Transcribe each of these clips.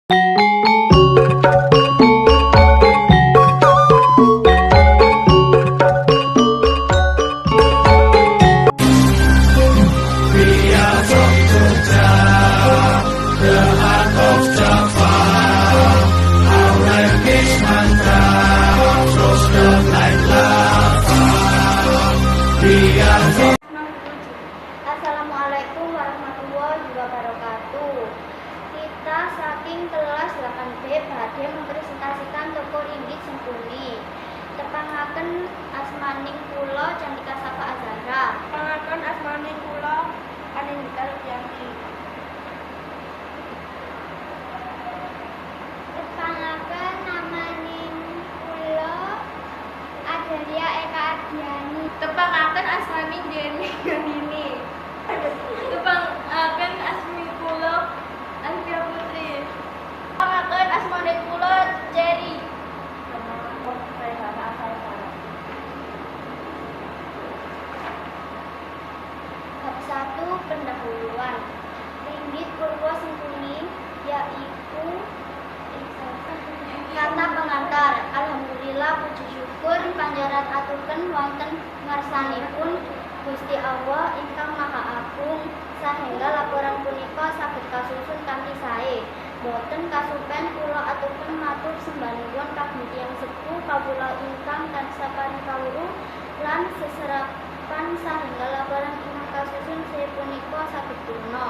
Assalamualaikum warahmatullahi wabarakatuh. Kita saking kelas 8B badhe mempresentasikan toko ringgit Sengkuni. Tepangaken asmaning kula Cantika Safa Azhara. Tepangaken asmaning kula Anindita Rupianti. Tepangaken namaning kula Adelia Eka Ardiani. Tepangaken asmaning Deni Gandini. Tepangaken asmi kula Alfia Putri. Tepangaken asmaning kula Cherry. Bab 1 pendahuluan. Ringgit Purwo Sengkuni yaitu kata pengantar. Alhamdulillah puji syukur panjaran aturken wonten ngarsanipun Gusti Allah ingkang Maha Agung sahingga laporan punika saged kasusun kanthi sae. Boten kasupen kula aturken matur sembahipun kagem tiyang sepuh kawula ingkang tansah paring kawruh lan seserapan sahingga laporan ingkang kasusun sae punika saged tuna.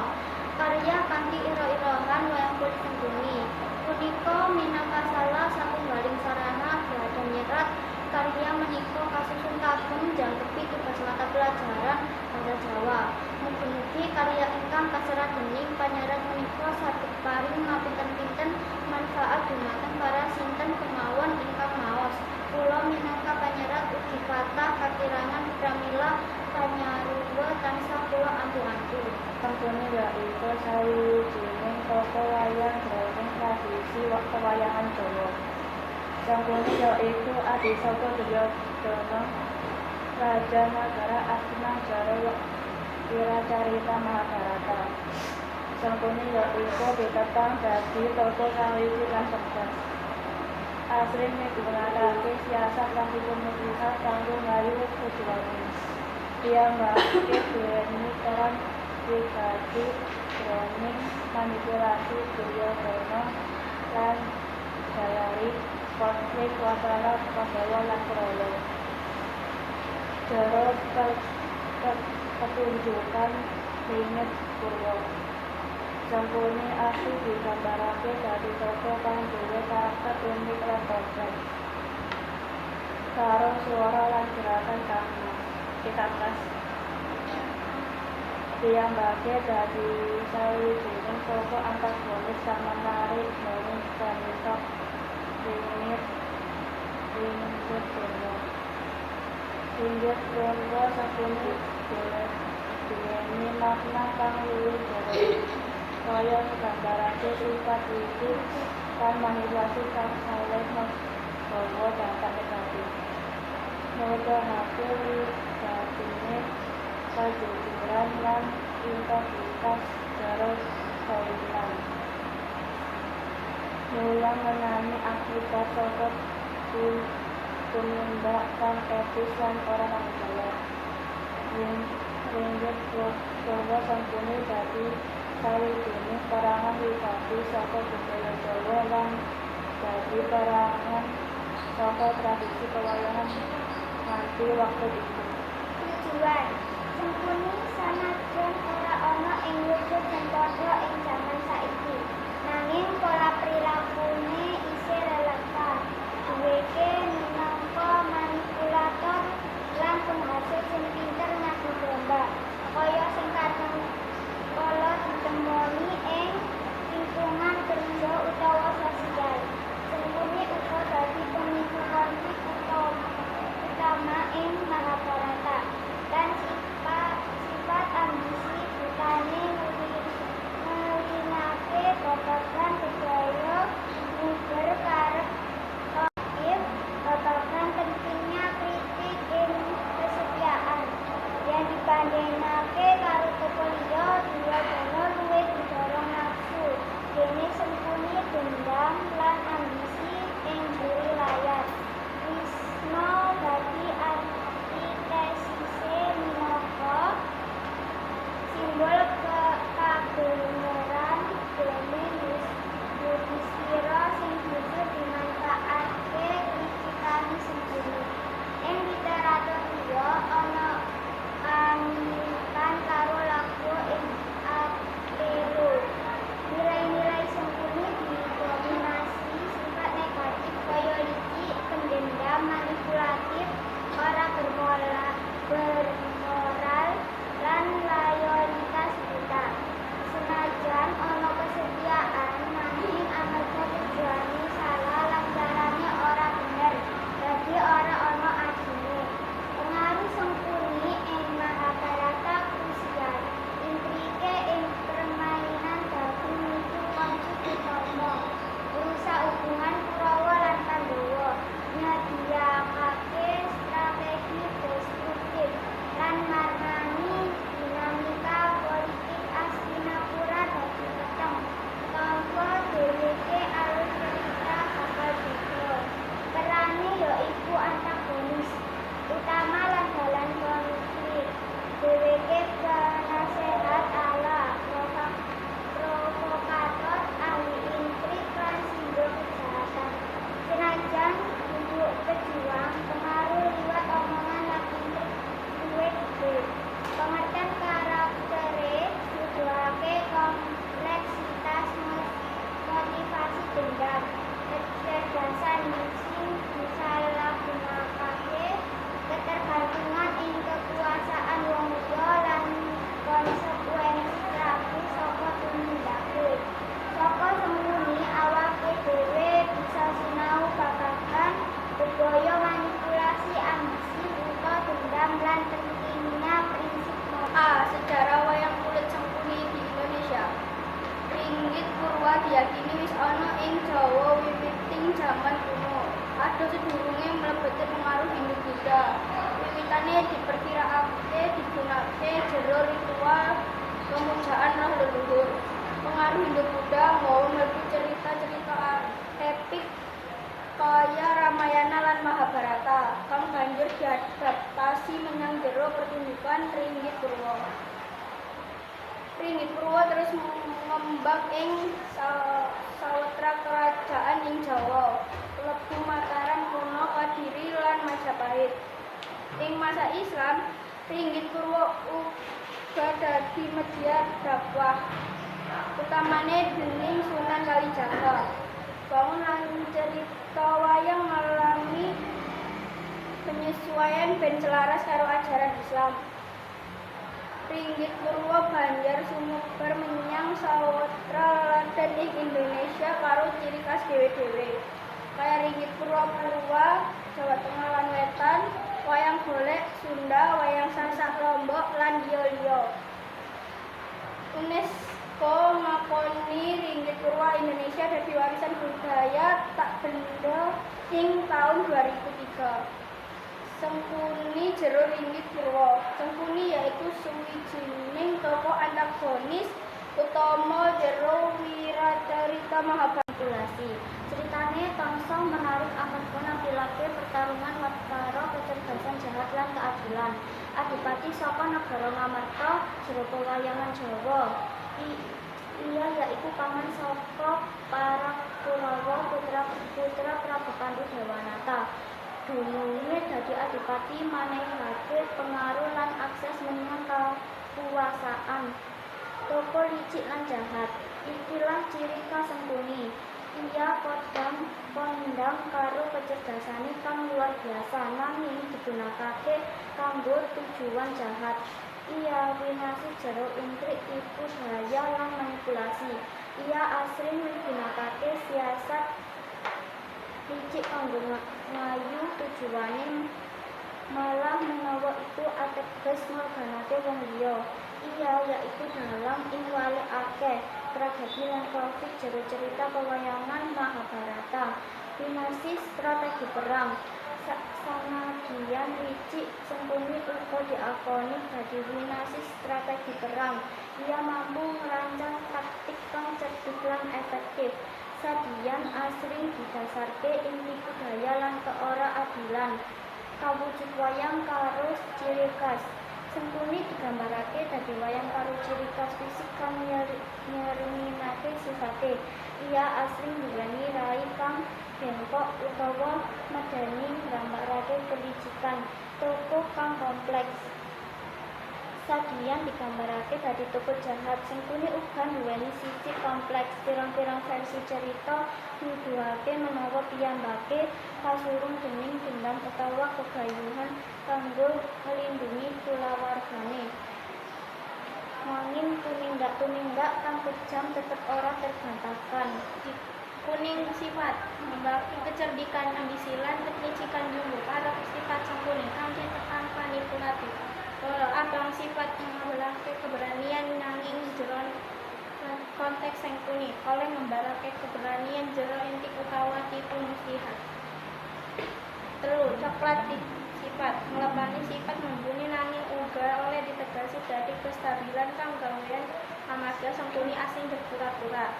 Karya kanthi ira-irahan wayang kulit Sengkuni punika minangka salah satunggaling sarana belajar nyerat. Karya menika kasusun kagem njangkepi tugas mata pelajaran Bahasa Jawa. Mugi-mugi karya ingkang kaserat dening panyerat menika saged paring mapinten-pinten manfaat dhumateng para sinten kemawon ingkang maos. Kula minangka panyerat ugi kathah kakirangan pramila panyaruwa tansah kula antu-antu. Sengkuni yaiku sawijining toko wayang jroning tradisi pewayangan Jawa. Sengkuni yaiku adi saka Duryodana, Raja Nagara Astina Jara Wiracarita Mahabharata. Sengkuni yaiku ditetang dadi toko sawiji lan sukses. Asring migunakaké siasat lan dipunikat kanggo ngayuh tujuané. Piyambake duweni peran pribadi jroning manipulasi Duryodana lan jalari konflik antara Pandhawa lan Kurawa. Jara pertunjukan ringit Purwo. Sengkuni asli digambarake dadi toko kang duwé karakter unik lan kompleks, karo swara lan gerakan kang khas. Piyambake dadi sawijining toko antagonis kang menarik jroning cerita ringgit Purwo. Ringgit Purwo Sengkuni duweni makna kang luwih jero, kaya nggambarake sifat licik lan manipulasi kang saleh nggawa dampak negatif. Nuduhake wigatiné kejujuran lan integritas jero Thailand. Mulang ngenani akibat saka tumindak kang etis lan ora manungsa. Ringgit Purwo Sengkuni dadi sawijining perangan wigati saka budaya Jawa lan dadi perangan saka tradisi pewayangan nganti waktu itu. Tujuan Sengkuni sanajan ora ana ing wujud sing padha ing jaman saiki, nanging pola prilakune isih relevan. Duweke minangka manipulator lan penghasil sing pinter ngadu domba, kaya sing kadang kala ditemoni ing lingkungan kerja utawa sosial. Sengkuni uga dadi pemicu konflik utama ing Mahabharata dan sifat ambisi butane ngulingake sing disalahgunakaké ketergantungan ing kekuasaan wong liya lan konsekuensi tragis saka tumindaké. Saka semuni awaké dhéwé bisa sinau babagan bebaya manipulasi ambisi buta dendam lan pentingnya prinsip moral. Sejarah wayang kulit Sangkuni di Indonesia. Ringgit Purwa diyakini wis ana ing Jawa wiwiting jaman kuno. Adoh sedurunge mlebete pengaruh Hindu Buddha. Wiwitane diperkiraake digunakake jero ritual pemujaan roh leluhur. Pengaruh Hindu Buddha nggawa mlebu cerita-cerita epik kaya Ramayana lan Mahabharata kang banjur diadaptasi menyang jero pertunjukan Ringgit Purwa. Ringgit Purwa terus ngembang ing sawetara kerajaan ing Jawa, klebu Mataram kuno, Kadiri lan Majapahit. Ing masa Islam, Ringgit Purwa uga dadi media dakwah, utamane dening Sunan Kalijaga. Bangun lan cerita wayang ngalami penyesuaian ben selaras karo ajaran Islam. Ringgit Purwa banjar sumebar menyang sawetara laladan ing Indonesia karo ciri khas dhewe-dhewe. Kaya Ringgit Purwa Jawa Tengah lan Wetan, wayang golek Sunda, wayang sasak Lombok lan liya-liya. UNESCO ngakoni Ringgit Purwa Indonesia dadi warisan budaya tak benda ing taun 2003. Sangkuni jero Ringgit Purwa. Sangkuni yaiku sawijining tokoh antagonis utama jero wiracarita Mahabharata. Ceritane tansah menarik amarga nampilake pertarungan watara kecerdasan jahat lan keadilan. Adipati saka negara Ngamarta jero pewayangan Jawa. Ia yaiku paman saka para Kurawa putra Prabu Pandhu Dewanata. Dununge dadi adipati manehake pengaruh lan akses menyang kakuwasaan. Tokoh licik lan jahat. Ikilah ciri khas Sangkuni. Ia kondang karo kecerdasane kang luar biasa nanging digunakake kanggo tujuan jahat. Ia winasih jero intrik, tipu daya lan manipulasi. Ia asring migunakake siasat licik kanggo ngayu tujuane malah menawa itu ateges ngorbanake wong liya. Ia yaiku dalang ing wale akeh tragedi lan konflik jero cerita pewayangan Mahabharata. Winasih strategi perang. Sanadyan licik, Sangkuni uga diakoni dadi winasih strategi perang. Ia mampu ngrancang taktik kang cerdik lan efektif. Sadiyan asring didasarke ing tipu daya lan keora adilan. Kawujud wayang karo ciri khas. Sangkuni digambarake dadi wayang karo ciri khas fisik kang nyerminake sifate. Ia asring nduweni rai kang bengkok utawa medeni nggambarake kelicikan. Tokoh kang kompleks. Sadiyan digambarake dadi tokoh jahat, Sangkuni uga nduweni sisi kompleks. Pirang-pirang versi cerita nuduhake menawa piyambake kasurung dening dendam utawa kegayuhan kanggo nglindungi kulawargane. Nanging tumindak-tumindak kang kejam tetep ora terbantahkan. Kuning sifat membagi kecerdikan, ambisi lan kelicikan dulu karo sifat Sangkuni kanthi tekan manipulatif. Abang sifat mengambilake keberanian nanging jero konteks Sangkuni oleh ngembarake keberanian jero intik utawa tipu muslihat. Coklat sifat nglebani sifat membuni nanging uga oleh ditegasi dadi kestabilan kang gawean amarga Sangkuni asing berpura-pura.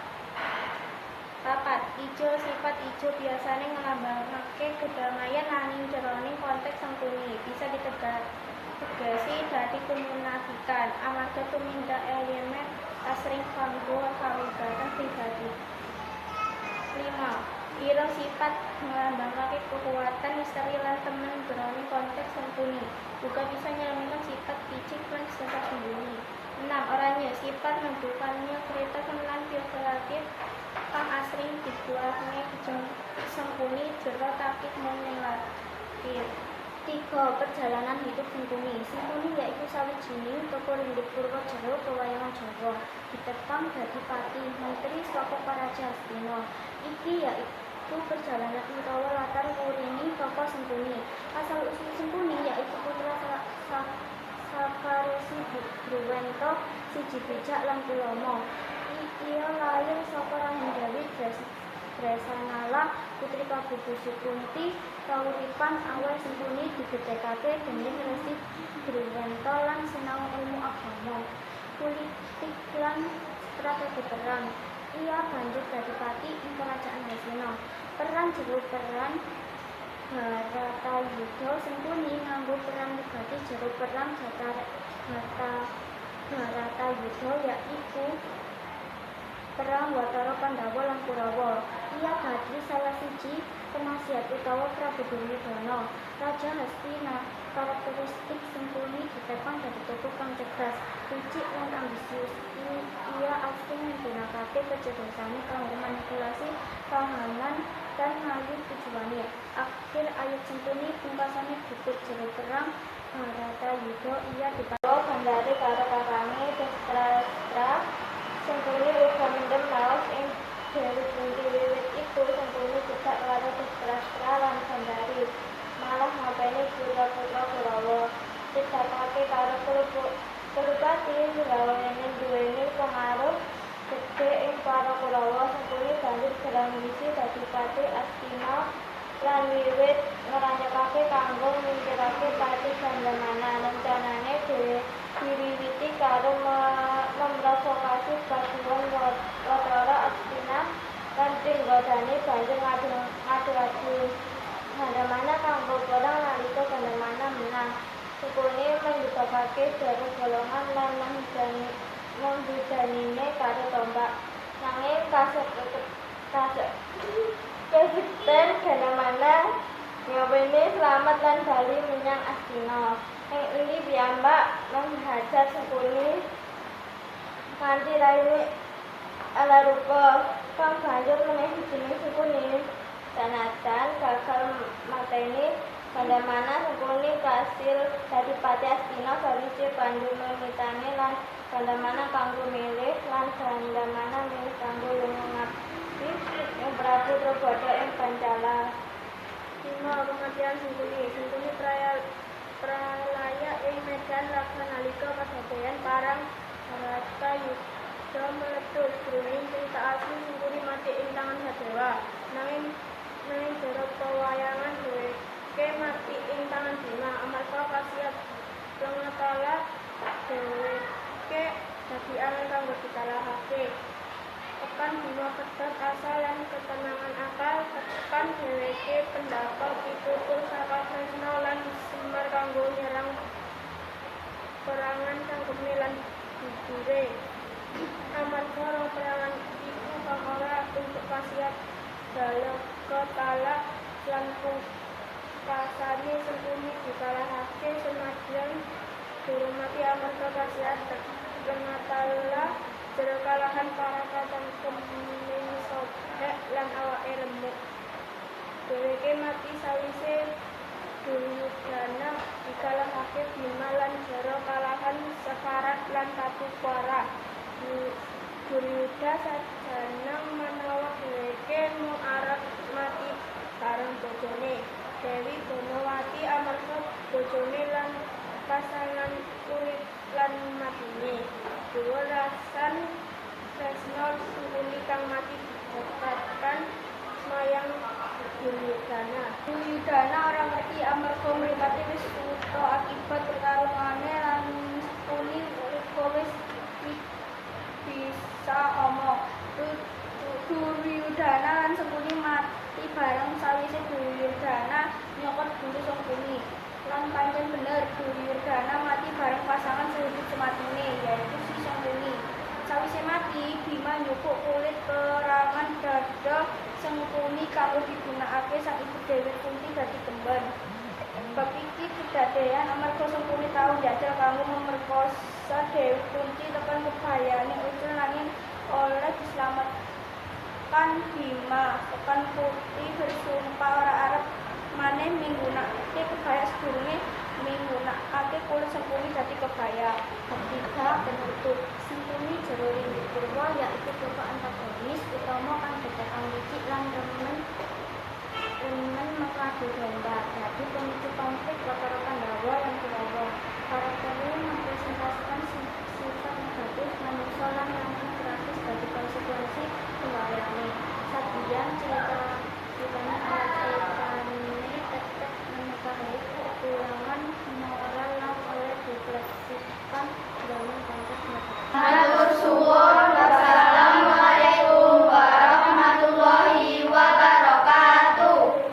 Ijo sifat ijo biasane ngelambangake kedamaian nanging jeroning konteks Sangkuni bisa ditegasi dadi kemunafikan amarga tumindak elemen asring kanggo kawigatan pribadi. 5. Ira sifat ngelambangake kekuatan misteri lan temen jeroning konteks Sangkuni uga bisa nyelamikan sifat picik lan sifat sembunyi. 6. Oranye sifat menunjukkannya kereta lan filosofis kang asring dibuat arahne Sengkuni jero takit mung ning latir. 3. Perjalanan hidup Sengkuni. Sengkuni yaiku sawijining tokoh ringgit purwa jero pewayangan Jawa. Ditepang dadi pati menteri saka Paraja Hastina. Iki yaiku perjalanan utawa latar wurining tokoh Sengkuni. Asal usul Sengkuni yaiku putra saka Resi Druwenta, siji bijak lan ulama. Ia lahir saka rahim Dewi Dresanala, putri Kabubusi Kunti. Kauripan awal Sengkuni digedhekake dening Resi Druwenta lan sinau ilmu agama, politik lan strategi perang. Ia banjur dadi pati ing kerajaan Hastina. Perang jero perang Bharatayuddha. Sengkuni nganggo peran wigati jero perang Bharatayuddha yaiku perang watara Pandhawa lan Kurawa. Ia dadi salah siji penasihat utawa Prabu Duryudana. Raja Hastina. Karakteristik Sengkuni ditepang dadi tokoh kang cerdas, licik lan ambisius. Ia asring nggunakake kecerdasane kanggo manipulasi kahanan dan ngayu tujuane. Akhir ayat Sengkuni pungkasane gugut jero perang Bharatayuddha. Ia dipawa bandare karo kakange Dhestharashtra. Sengkuni uga mendem maos ing Dewi Kunti. Wiwit iku Sengkuni cedhak karo Dhestharashtra lan Gandhari, malah ngopeni putra-putra Kurawa. Cedhakake karo Kurupati Rawane duweni pengaruh gedhe ing para Kurawa. Sengkuni banjur gerang misi dadi pati Astina lan wiwit ngranyekake kanggo nyingkirake Pati Gandamana. Rencanane diriwiti karo memrovokasi pasukan watara Astina lan Trenggalani banjur ngadu-adu Gandamana kanggo perang nalika Gandamana menang. Sengkuni menyebabake jero golongan lan menghujanine karo tombak. Nanging kasekten Gandamana nyawene slamet lan bali menyang Astina. Ing ini piyambak menghajar Sengkuni kanthi raine Alarupa kang banjur menehi jeneng Sengkuni. Sanajan gagal mateni Gandamana, Sengkuni kasil dadi pati Astina sawise banjur memitane lan Gandamana kanggo milih lan Gandamana milih kanggo lunga ngabdi ing Prabu Drabada ing Pancala. 5. Kematian Sengkuni. Sengkuni pralaya ing medan laksa nalika kadadéyan perang Bharatayuddha meletus. Jroning crita asli Sengkuni mati ing tangan Sadewa. Nanging jero pewayangan dheweke mati ing tangan Bima. Amarga kasiat Lengatala dheweke dadi angel kanggo dikalahake. Tekan Bima kedhot asa lan ketenangan akal. Tekan dheweke pendhapat pitutur saka Kresna lan Semar kanggo nyerang perangan Sangkuni lan Bubure. Amarga rong perangan iku kang ora untuk kasiat Balagatala lan pungkasane Sengkuni dikalahake senajan durung mati amarga kasiat Lengatala. Jero kalahan para Cangkeming sobek lan awake remuk. Dheweke mati sawise Duryudana dikalahake Bima lan jero kalahan Sekarat lan Tatupara. Duryuda sajanang menawa dheweke mung arep mati bareng bojone Dewi Gunawati amarga bojone lan pasangan urip lan matine. Duwarasan Kresna Sengkuni kang mati dipatkan mayang Duryudana. Duryudana ora ngerti amarga mripate wis wuta akibat pertarungane lan Sengkuni uga wis bisa omong. Duryudana lan Sengkuni mati bareng sawise Duryudana nyokot guru Sengkuni. Lan pancen bener Duryudana mati bareng pasangan sehidup sematine yaitu si Sengkuni. Sawise mati, Bima njupuk kulit perangan dada Sengkuni kanggo digunakake sang ibu Dewi Kunti dadi kembar. Bab iki kedadéan amarga Sengkuni tau njajal kanggo memerkosa Dewi Kunti tekan kebayane ucul nanging oleh diselametkan Bima. Kan putih bersumpah ora arep maneh minggunake kebaya sedurunge minggunake kulit Sangkuni dadi kebaya. Ketiga, penutup. Sangkuni jero Ringgit Purwa yaiku tokoh antagonis utama kang betekang licik lan remen mengadu domba. Dadi pemicu konflik watara Pandhawa lan Kurawa. Karakternya merepresentasikan sifat negatif manungsa lan langkah tragis dadi konsekuensi pembayaane. Sabiyan ceritane alat tetep menikahi kekurangan moral lan oleh direfleksikan dalam konteks negara. Matur suwun. Wassalamualaikum warahmatullahi wabarakatuh.